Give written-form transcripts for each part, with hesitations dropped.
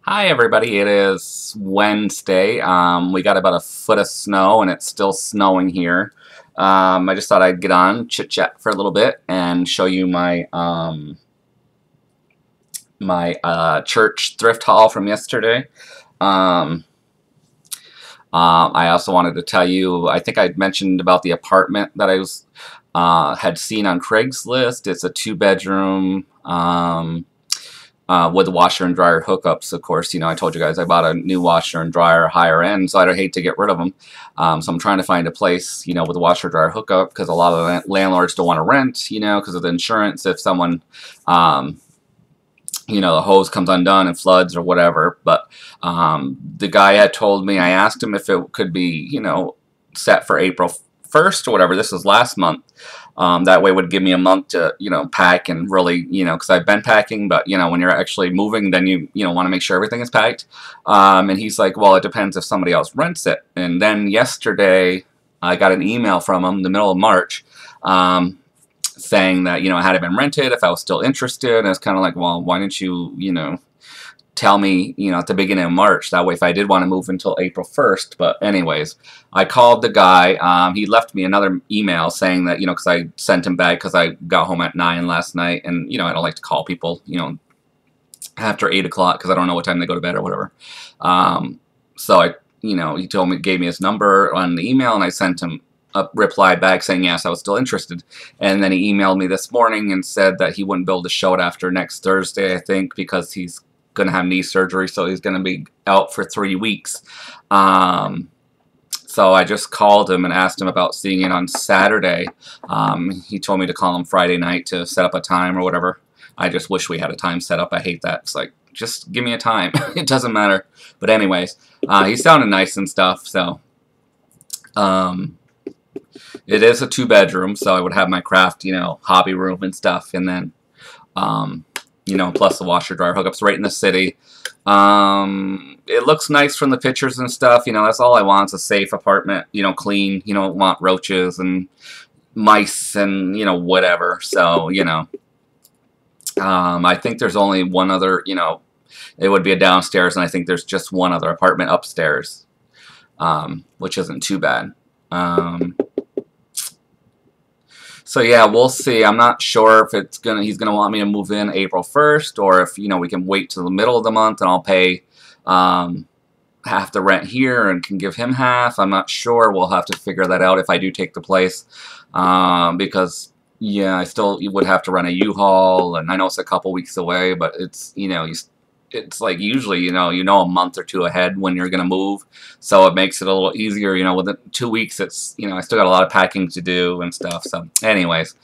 Hi everybody, it is Wednesday. We got about a foot of snow and it's still snowing here. I just thought I'd get on, chit chat for a little bit and show you my church thrift haul from yesterday. Um, I also wanted to tell you, I think I'd mentioned about the apartment that had seen on Craigslist. It's a 2-bedroom. With the washer and dryer hookups, of course. I told you guys I bought a new washer and dryer higher end, so I'd hate to get rid of them. So I'm trying to find a place, with a washer dryer hookup, because a lot of the landlords don't want to rent, because of the insurance. If someone, the hose comes undone and floods or whatever. But the guy had told me, I asked him if it could be, set for April 1st or whatever. This was last month. That way would give me a month to, pack and really, because I've been packing, but, when you're actually moving, then you want to make sure everything is packed. And he's like, well, it depends if somebody else rents it. And then yesterday, I got an email from him in the middle of March, saying that, it hadn't been rented, if I was still interested. And it's kind of like, well, why didn't you, tell me, at the beginning of March. That way, if I did want to move until April 1st. But anyways, I called the guy. He left me another email saying that, because I sent him back because I got home at 9 last night. And, I don't like to call people, after 8 o'clock because I don't know what time they go to bed or whatever. So he gave me his number on the email, and I sent him a reply back saying, yes, I was still interested. And then he emailed me this morning and said that he wouldn't be able to show it after next Thursday, I think, because he's going to have knee surgery, so he's going to be out for 3 weeks. So I just called him and asked him about seeing it on Saturday. He told me to call him Friday night to set up a time or whatever. I just wish we had a time set up. I hate that. It's like, just give me a time. It doesn't matter. But anyways, he sounded nice and stuff. So it is a 2-bedroom, so I would have my craft, hobby room and stuff, and then plus the washer dryer hookups right in the city. It looks nice from the pictures and stuff. That's all I want. It's a safe apartment, clean. You don't want roaches and mice and, whatever. So, I think there's only one other, it would be a downstairs, and I think there's just one other apartment upstairs, which isn't too bad. So yeah, we'll see. I'm not sure if he's gonna want me to move in April 1st, or if we can wait till the middle of the month and I'll pay half the rent here and can give him half. I'm not sure. We'll have to figure that out if I do take the place, because yeah, I still would have to rent a U-Haul, and I know it's a couple weeks away, but it's it's like usually a month or two ahead when you're gonna move, so it makes it a little easier. Within 2 weeks, it's I still got a lot of packing to do and stuff. So anyways,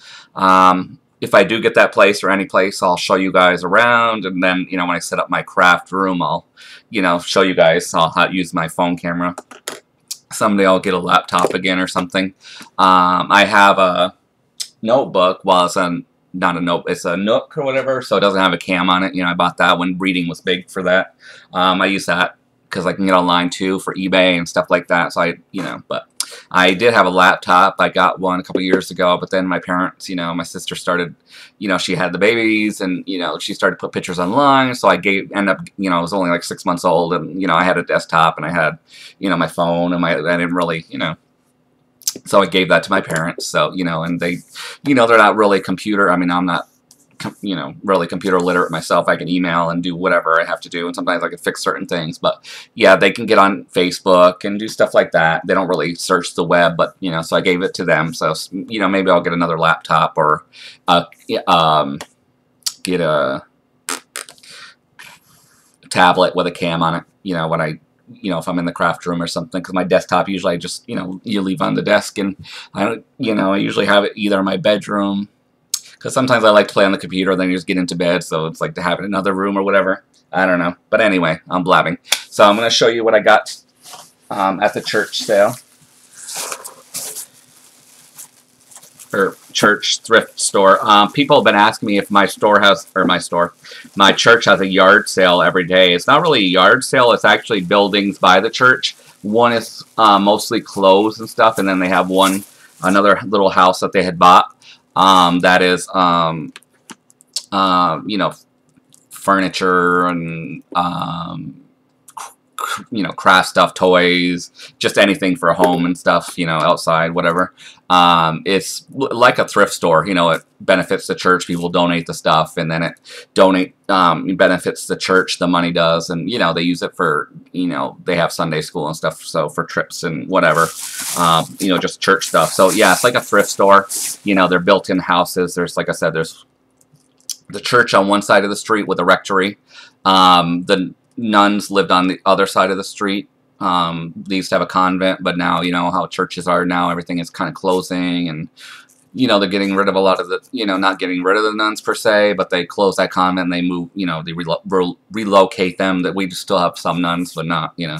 if I do get that place or any place, I'll show you guys around, and then when I set up my craft room, I'll show you guys. I'll use my phone camera. Someday I'll get a laptop again or something. I have a notebook. Well, not a note, it's a Nook or whatever, so it doesn't have a cam on it. I bought that when reading was big for that. I use that because I can get online too for eBay and stuff like that. So but I did have a laptop. I got one a couple years ago, but then my parents, my sister started, she had the babies, and she started to put pictures online. So I end up, I was only like 6 months old, and I had a desktop, and I had, my phone, and I didn't really, so I gave that to my parents. So, and they, they're not really computer. I mean, I'm not, really computer literate myself. I can email and do whatever I have to do. And sometimes I can fix certain things. But yeah, they can get on Facebook and do stuff like that. They don't really search the web, but, so I gave it to them. So, maybe I'll get another laptop or, get a tablet with a cam on it, when I, if I'm in the craft room or something, because my desktop usually I just, you leave on the desk, and I don't, I usually have it either in my bedroom, because sometimes I like to play on the computer, then you just get into bed, so it's like to have it in another room or whatever. I don't know. But anyway, I'm blabbing. So I'm going to show you what I got at the church sale. Or church thrift store. People have been asking me if my church has a yard sale every day. It's not really a yard sale. It's actually buildings by the church. One is mostly clothes and stuff, and then they have another little house that they had bought that is, furniture and you know, craft stuff, toys, just anything for home and stuff, you know, outside, whatever. It's like a thrift store, you know, it benefits the church, people donate the stuff, and then it benefits the church, the money does, and, you know, they use it for, you know, they have Sunday school and stuff, so for trips and whatever, you know, just church stuff. So, yeah, it's like a thrift store, you know, they're built-in houses. There's, like I said, there's the church on one side of the street with a rectory. The nuns lived on the other side of the street. They used to have a convent, but now, you know, how churches are now, everything is kind of closing, and, you know, they're getting rid of a lot of the, you know, not getting rid of the nuns per se, but they close that convent and they move, you know, they relocate them. That we still have some nuns, but not, you know.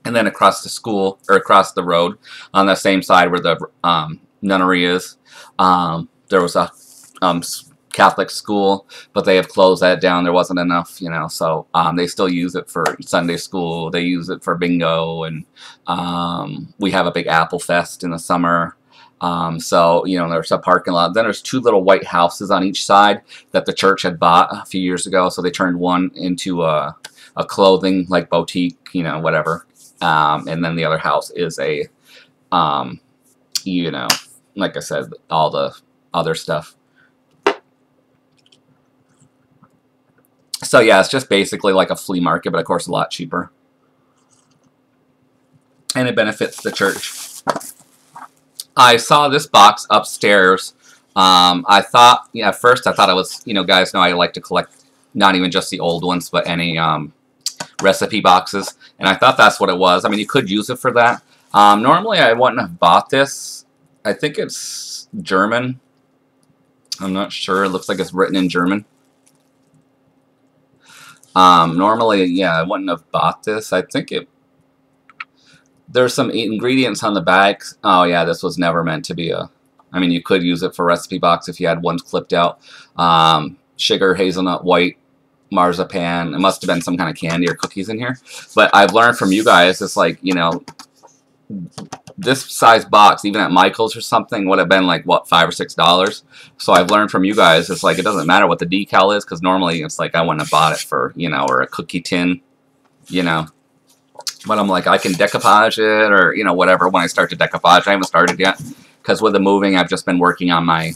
And then across the school, or across the road, on the same side where the nunnery is, there was a Catholic school, but they have closed that down. There wasn't enough, you know, so they still use it for Sunday school. They use it for bingo, and we have a big apple fest in the summer. So, you know, there's a parking lot. Then there's two little white houses on each side that the church had bought a few years ago, so they turned one into a clothing, like, boutique, you know, whatever. And then the other house is a, you know, like I said, all the other stuff. So, yeah, it's just basically like a flea market, but of course a lot cheaper. And it benefits the church. I saw this box upstairs. I thought, yeah, at first I thought it was, you know, guys know I like to collect not even just the old ones, but any recipe boxes. And I thought that's what it was. I mean, you could use it for that. Normally I wouldn't have bought this. I think it's German. I'm not sure. It looks like it's written in German. Normally, yeah, I wouldn't have bought this. I think there's some ingredients on the back. Oh, yeah, this was never meant to be a, I mean, you could use it for recipe box if you had ones clipped out. Sugar, hazelnut, white, marzipan. It must have been some kind of candy or cookies in here. But I've learned from you guys, it's like, you know, this size box, even at Michael's or something, would have been like, what, $5 or $6. So I've learned from you guys, it's like, it doesn't matter what the decal is, because normally it's like, I wouldn't have bought it for, you know, or a cookie tin, you know. But I'm like, I can decoupage it, or, you know, whatever, when I start to decoupage. I haven't started yet, because with the moving, I've just been working on my,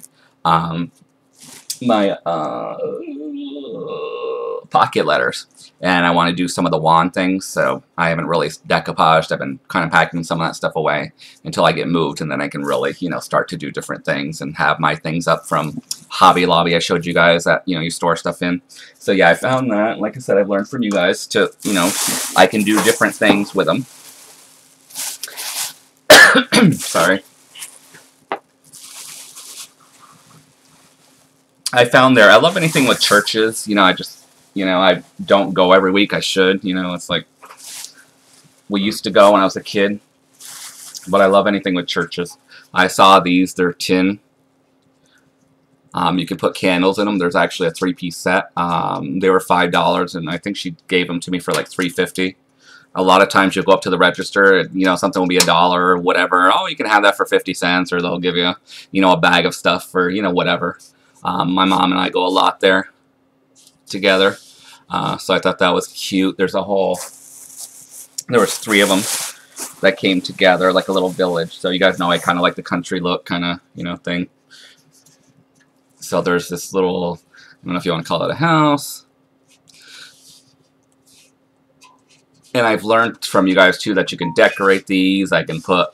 pocket letters, and I want to do some of the wand things, so I haven't really decoupaged. I've been kind of packing some of that stuff away until I get moved, and then I can really, you know, start to do different things and have my things up from Hobby Lobby. I showed you guys that, you know, you store stuff in. So yeah, I found that. Like I said, I've learned from you guys to, you know, I can do different things with them. Sorry. I found there, I love anything with churches, you know, I just, you know, I don't go every week. I should, you know, it's like, we used to go when I was a kid, but I love anything with churches. I saw these, they're tin. You can put candles in them. There's actually a 3-piece set. They were $5, and I think she gave them to me for like $3.50. A lot of times you'll go up to the register, and, you know, something will be $1 or whatever. Oh, you can have that for 50 cents, or they'll give you, you know, a bag of stuff for, you know, whatever. My mom and I go a lot there together. So I thought that was cute. There was 3 of them that came together like a little village. So you guys know I kind of like the country look kind of, you know, thing. So there's this little, I don't know if you want to call it a house. And I've learned from you guys too that you can decorate these. I can put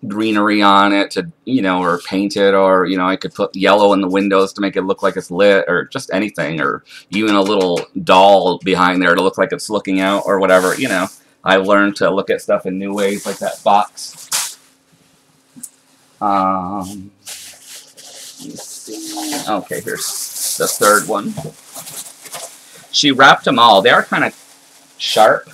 greenery on it to, you know, or paint it, or, you know, I could put yellow in the windows to make it look like it's lit, or just anything, or even a little doll behind there to look like it's looking out, or whatever, you know. I learned to look at stuff in new ways, like that box. Let's see. Okay, here's the third one. She wrapped them all. They are kind of sharp.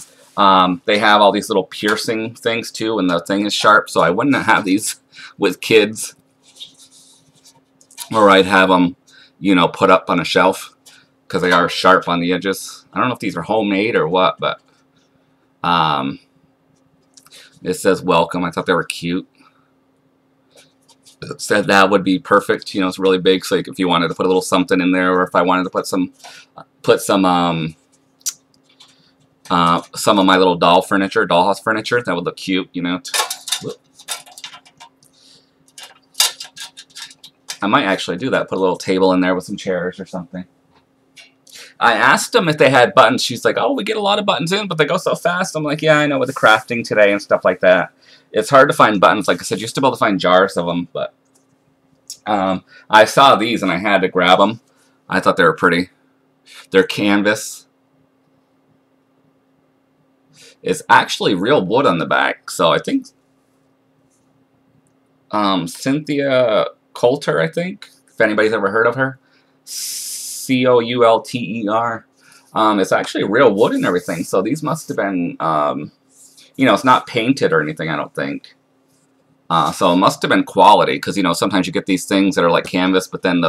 They have all these little piercing things too, and the thing is sharp, so I wouldn't have these with kids. Or I'd have them, you know, put up on a shelf, because they are sharp on the edges. I don't know if these are homemade or what, but it says welcome. I thought they were cute. said that would be perfect. You know, it's really big, so if you wanted to put a little something in there, or if I wanted to put some of my little dollhouse furniture, that would look cute. You know. I might actually do that. Put a little table in there with some chairs or something. I asked them if they had buttons. She's like, oh, we get a lot of buttons in, but they go so fast. I'm like, yeah, I know, with the crafting today and stuff like that. It's hard to find buttons. Like I said, you used to be able to find jars of them, but I saw these and I had to grab them. I thought they were pretty. They're canvas. It's actually real wood on the back, so I think Cynthia Coulter, I think, if anybody's ever heard of her. Coulter. It's actually real wood and everything, so these must have been, you know, it's not painted or anything, I don't think. So it must have been quality, because, you know, sometimes you get these things that are like canvas, but then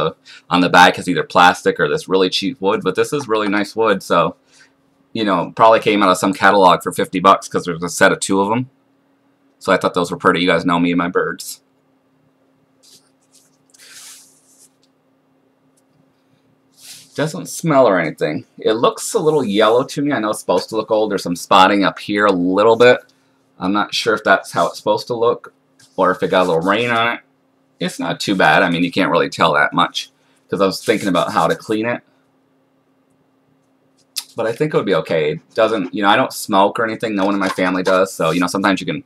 on the back is either plastic or this really cheap wood, but this is really nice wood, so, you know, probably came out of some catalog for 50 bucks, because there's a set of 2 of them. So I thought those were pretty. You guys know me and my birds. Doesn't smell or anything. It looks a little yellow to me. I know it's supposed to look old. There's some spotting up here a little bit. I'm not sure if that's how it's supposed to look, or if it got a little rain on it. It's not too bad. I mean, you can't really tell that much, because I was thinking about how to clean it. But I think it would be okay. It doesn't, you know, I don't smoke or anything. No one in my family does. So, you know, sometimes you can,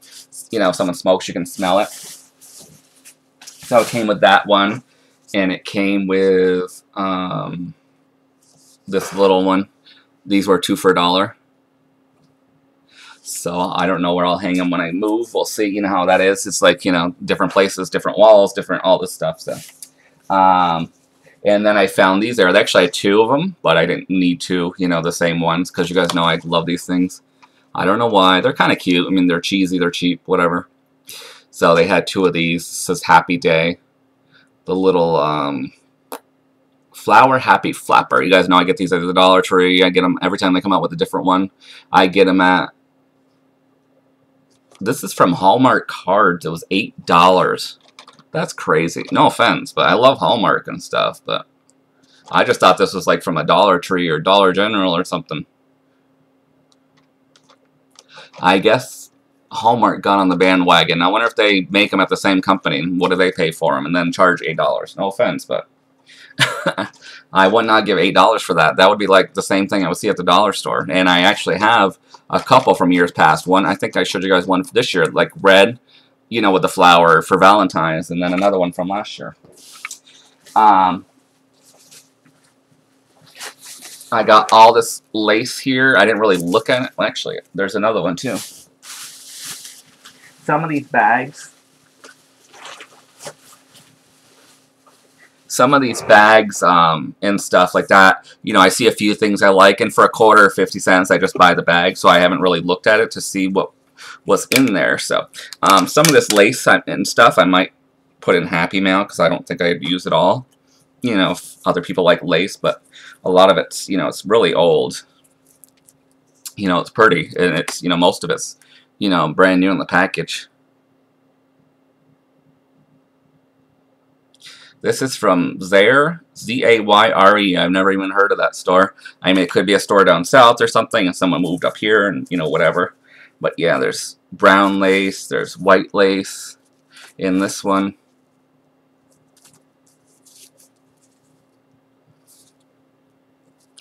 you know, if someone smokes, you can smell it. So it came with that one. And it came with this little one. These were 2 for $1. So I don't know where I'll hang them when I move. We'll see. You know how that is. It's like, you know, different places, different walls, different all this stuff. So, and then I found these there. I actually had 2 of them, but I didn't need 2, you know, the same ones, because you guys know I love these things. I don't know why. They're kind of cute. I mean, they're cheesy, they're cheap, whatever. So they had 2 of these. It says Happy Day. The little Flower Happy Flapper. You guys know I get these at the Dollar Tree. I get them every time they come out with a different one. I get them at... This is from Hallmark Cards. It was $8. That's crazy. No offense, but I love Hallmark and stuff, but I just thought this was like from a Dollar Tree or Dollar General or something. I guess Hallmark got on the bandwagon. I wonder if they make them at the same company. What do they pay for them? And then charge $8. No offense, but I would not give $8 for that. That would be like the same thing I would see at the dollar store. And I actually have a couple from years past. One, I think I showed you guys one for this year, like red, you know, with the flower for Valentine's, and then another one from last year. I got all this lace here. I didn't really look at it. Well, actually, there's another one too. Some of these bags. And stuff like that, you know, I see a few things I like, and for $1 or 50 cents, I just buy the bag. So I haven't really looked at it to see what's in there. So some of this lace and stuff I might put in Happy Mail, because I don't think I'd use it all. You know, if other people like lace, but a lot of it's, you know, it's really old. You know, it's pretty, and it's, you know, most of it's, you know, brand new in the package. This is from Zayre, Z-A-Y-R-E. I've never even heard of that store. I mean, it could be a store down south or something, and someone moved up here, and, you know, whatever. But yeah, there's brown lace, there's white lace in this one.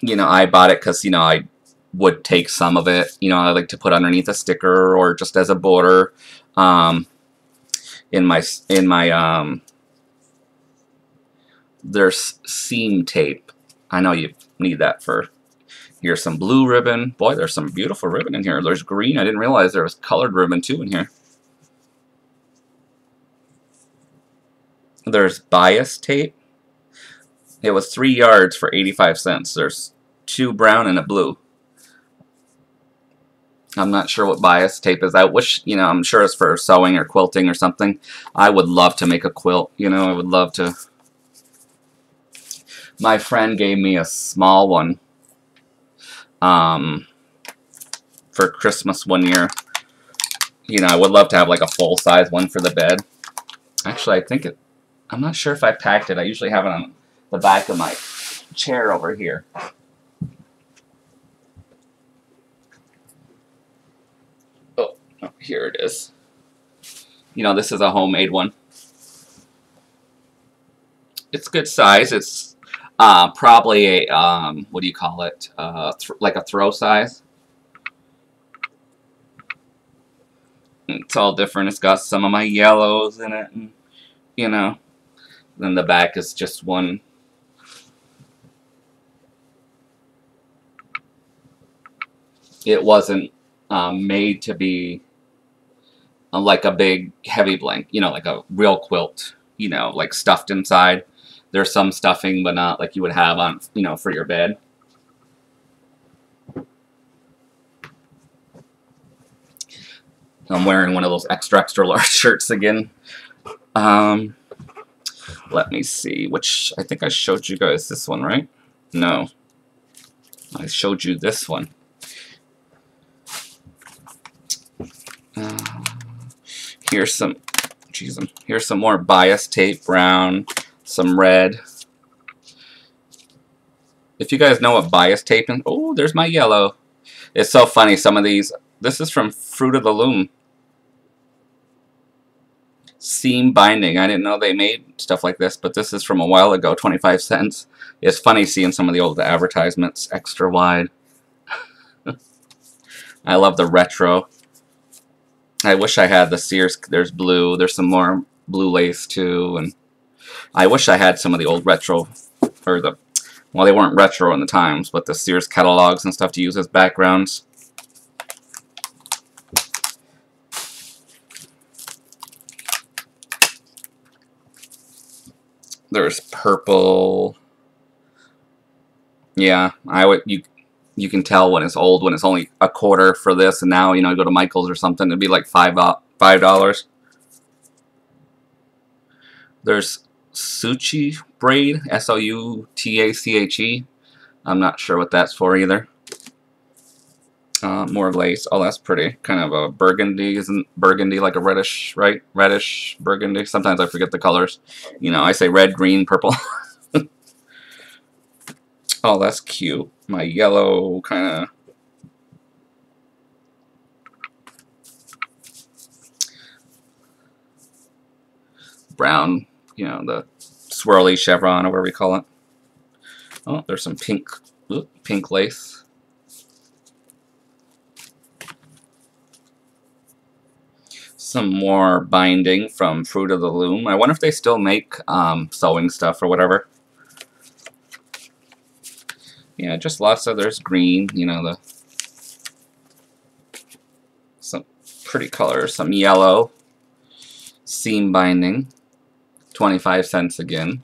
You know, I bought it because, you know, I would take some of it. You know, I like to put underneath a sticker or just as a border in my there's seam tape. I know you need that for... Here's some blue ribbon. Boy, there's some beautiful ribbon in here. There's green. I didn't realize there was colored ribbon too in here. There's bias tape. It was 3 yards for 85 cents. There's 2 brown and a blue. I'm not sure what bias tape is. I wish, you know, I'm sure it's for sewing or quilting or something. I would love to make a quilt. You know, I would love to... My friend gave me a small one for Christmas one year. You know, I would love to have like a full-size one for the bed. Actually, I think it I'm not sure if I packed it. I usually have it on the back of my chair over here. Oh, here it is. You know, this is a homemade one. It's good size. It's probably a, what do you call it? Like a throw size. It's all different. It's got some of my yellows in it, and, you know. Then the back is just one. It wasn't made to be like a big heavy blanket, you know, like a real quilt, you know, like stuffed inside. There's some stuffing, but not like you would have on, you know, for your bed. I'm wearing one of those extra large shirts again. Let me see, which I think I showed you guys this one, right? No. I showed you this one. Here's some, here's some more bias tape, brown, some red. If you guys know what bias tape is, oh, there's my yellow. It's so funny, some of these, this is from Fruit of the Loom. Seam binding. I didn't know they made stuff like this, but this is from a while ago, 25 cents. It's funny seeing some of the old advertisements, extra wide. I love the retro. I wish I had the Sears. There's blue. There's some more blue lace too, and I wish I had some of the old retro, or the, well, they weren't retro in the times, but the Sears catalogs and stuff to use as backgrounds. There's purple. Yeah, you can tell when it's old when it's only a quarter for this, and now, you know, you go to Michael's or something, it'd be like $5. There's Suchi braid, S-O-U-T-A-C-H-E. I'm not sure what that's for either. More lace. Oh, that's pretty. Kind of a burgundy. Isn't burgundy like a reddish, right? Reddish burgundy. Sometimes I forget the colors. You know, I say red, green, purple. Oh, that's cute. My yellow kind of. Brown, you know, the swirly chevron or whatever we call it. Oh, there's some pink, pink lace. Some more binding from Fruit of the Loom. I wonder if they still make sewing stuff or whatever. Yeah, just lots of, there's green, you know, some pretty colors, some yellow, seam binding, 25 cents again.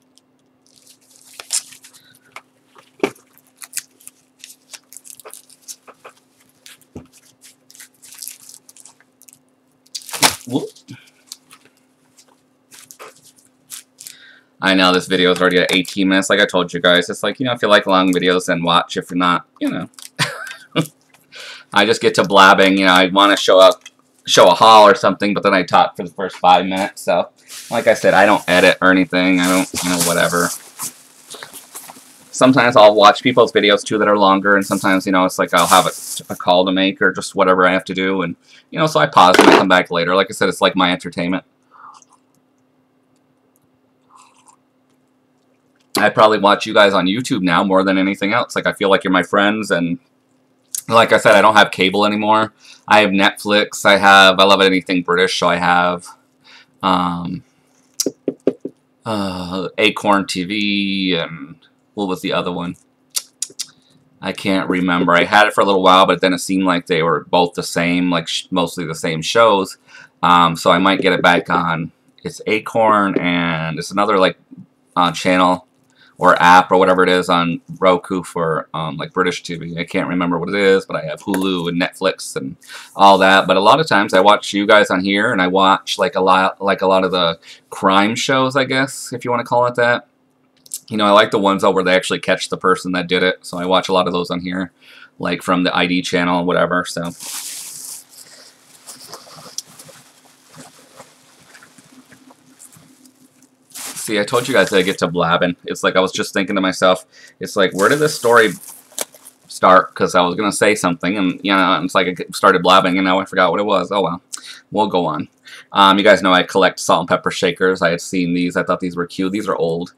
Whoop. I know this video is already at 18 minutes, like I told you guys. It's like, you know, if you like long videos, then watch. If you're not, you know. I just get to blabbing, you know, I want to show a haul or something, but then I talk for the first 5 minutes. So, like I said, I don't edit or anything. I don't, you know, whatever. Sometimes I'll watch people's videos, too, that are longer, and sometimes, you know, it's like I'll have a call to make or just whatever I have to do, and, you know, so I pause and I come back later. Like I said, it's like my entertainment. I probably watch you guys on YouTube now more than anything else. Like, I feel like you're my friends, and like I said, I don't have cable anymore. I have Netflix. I love anything British, so I have Acorn TV, and what was the other one? I can't remember. I had it for a little while, but then it seemed like they were both the same, like mostly the same shows. So I might get it back on. It's Acorn, and it's another like channel or app or whatever it is on Roku for like British TV. I can't remember what it is, but I have Hulu and Netflix and all that. But a lot of times I watch you guys on here, and I watch like a lot of the crime shows, I guess, if you want to call it that. You know, I like the ones where they actually catch the person that did it. So I watch a lot of those on here, like from the ID channel, whatever. So. See, I told you guys that I get to blabbing. It's like I was just thinking to myself, it's like, where did this story start? Because I was going to say something, and, you know, it's like I started blabbing, and now I forgot what it was. Oh, well. We'll go on. You guys know I collect salt and pepper shakers. I had seen these. I thought these were cute. These are old.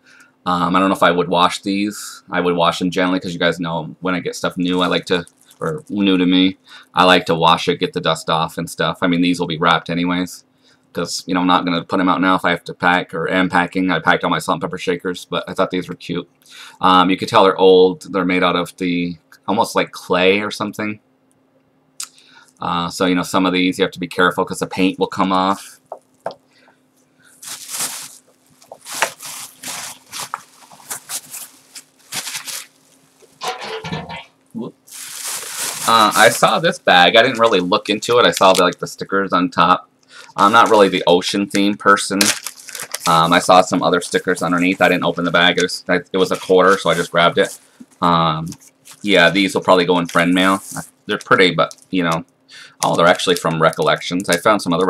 I don't know if I would wash these. I would wash them gently, because you guys know when I get stuff new, I like to, or new to me, I like to wash it, get the dust off and stuff. I mean, these will be wrapped anyways, because, you know, I'm not going to put them out now if I have to pack, or am packing. I packed all my salt and pepper shakers, but I thought these were cute. You could tell they're old. They're made out of the, almost like clay or something. So, you know, some of these you have to be careful because the paint will come off. I saw this bag. I didn't really look into it. I saw the stickers on top. I'm not really the ocean theme person. I saw some other stickers underneath. I didn't open the bag. It was a quarter, so I just grabbed it. Yeah, these will probably go in friend mail. They're pretty, but, you know. Oh, they're actually from Recollections. I found some other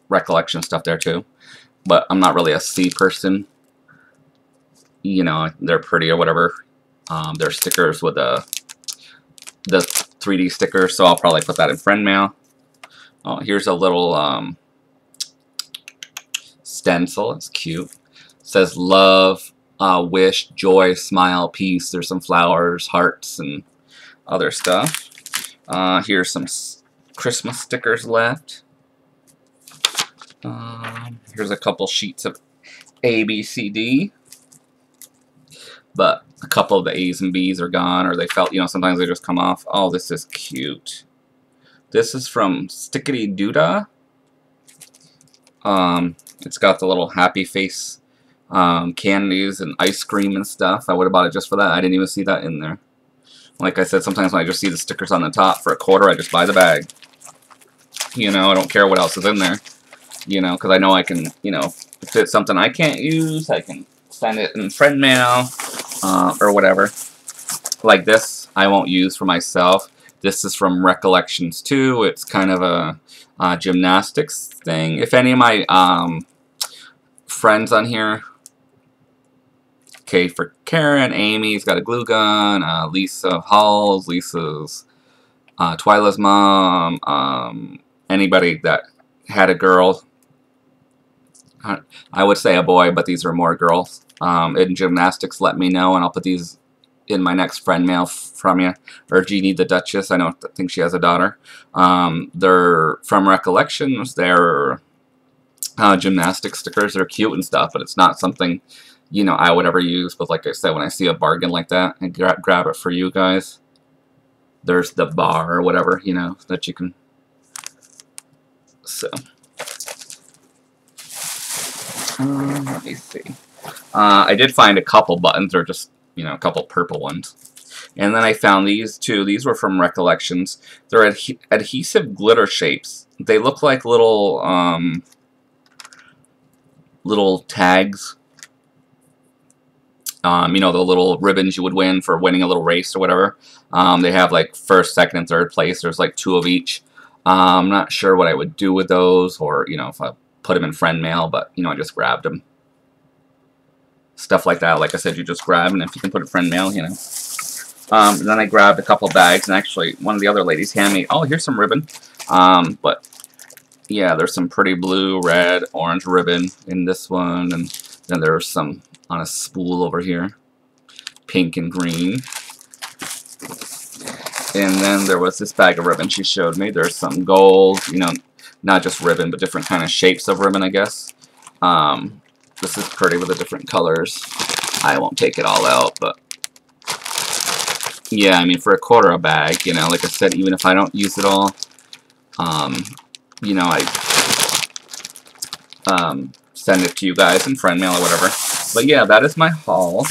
Recollection stuff there, too. But I'm not really a sea person. You know, they're pretty or whatever. They're stickers with the 3D sticker, so I'll probably put that in friend mail. Oh, here's a little stencil. It's cute. It says love, wish, joy, smile, peace. There's some flowers, hearts, and other stuff. Here's some Christmas stickers left. Here's a couple sheets of A, B, C, D. But a couple of the A's and B's are gone, or they felt, you know, sometimes they just come off. Oh, this is cute. This is from Stickity Doodah. It's got the little happy face candies and ice cream and stuff. I would have bought it just for that. I didn't even see that in there. Like I said, sometimes when I just see the stickers on the top for a quarter, I just buy the bag. You know, I don't care what else is in there. You know, because I know I can, you know, if it's something I can't use, I can send it in friend mail. Or whatever. Like this, I won't use for myself. This is from Recollections too. It's kind of a gymnastics thing. If any of my friends on here, okay, for Karen, Amy's got a glue gun, Lisa Halls, Lisa's Twyla's mom, anybody that had a girl, I would say a boy, but these are more girls. In gymnastics, let me know, and I'll put these in my next friend mail from you. Or Jeannie the Duchess, I think she has a daughter. They're from Recollections. They're gymnastics stickers. They're cute and stuff, but it's not something, you know, I would ever use. But like I said, when I see a bargain like that, I grab it for you guys. There's the bar or whatever, you know, that you can. So, let me see. I did find a couple buttons. They're just, you know, a couple purple ones. And then I found these two. These were from Recollections. They're adhesive glitter shapes. They look like little little tags. You know, the little ribbons you would win for winning a little race or whatever. They have like first, second, and third place. There's like 2 of each. I'm not sure what I would do with those, or, you know, if I put them in friend mail, but, you know, I just grabbed them. Stuff like that, like I said, you just grab, and if you can put it in friend mail, you know. Then I grabbed a couple bags, and actually, one of the other ladies handed me, oh, here's some ribbon. But, yeah, there's some pretty blue, red, orange ribbon in this one, and then there's some on a spool over here, pink and green. And then there was this bag of ribbon she showed me. There's some gold, you know, not just ribbon, but different kind of shapes of ribbon, I guess. This is pretty with the different colors. I won't take it all out, but yeah, I mean, for a quarter a bag, you know, like I said, even if I don't use it all, you know, I send it to you guys in friend mail or whatever. But yeah, that is my haul.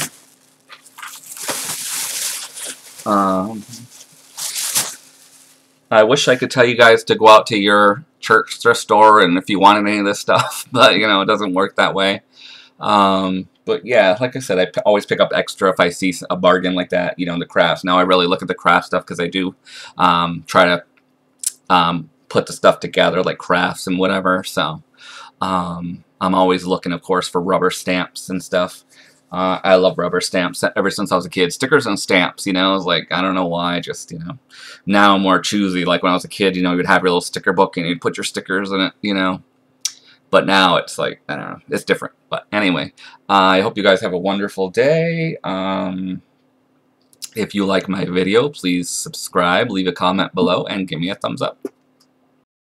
I wish I could tell you guys to go out to your church thrift store and if you wanted any of this stuff, but, you know, it doesn't work that way. But yeah, like I said, I always pick up extra if I see a bargain like that, you know, in the crafts. Now I really look at the craft stuff because I do try to put the stuff together, like crafts and whatever. So I'm I'm always looking, of course, for rubber stamps and stuff. I love rubber stamps ever since I was a kid. Stickers and stamps, you know, it's like, I don't know why, just, you know, now I'm more choosy. Like when I was a kid, you know, you'd have your little sticker book and you'd put your stickers in it, you know. But now it's like, I don't know, it's different. But anyway, I hope you guys have a wonderful day. If you like my video, please subscribe, leave a comment below, and give me a thumbs up.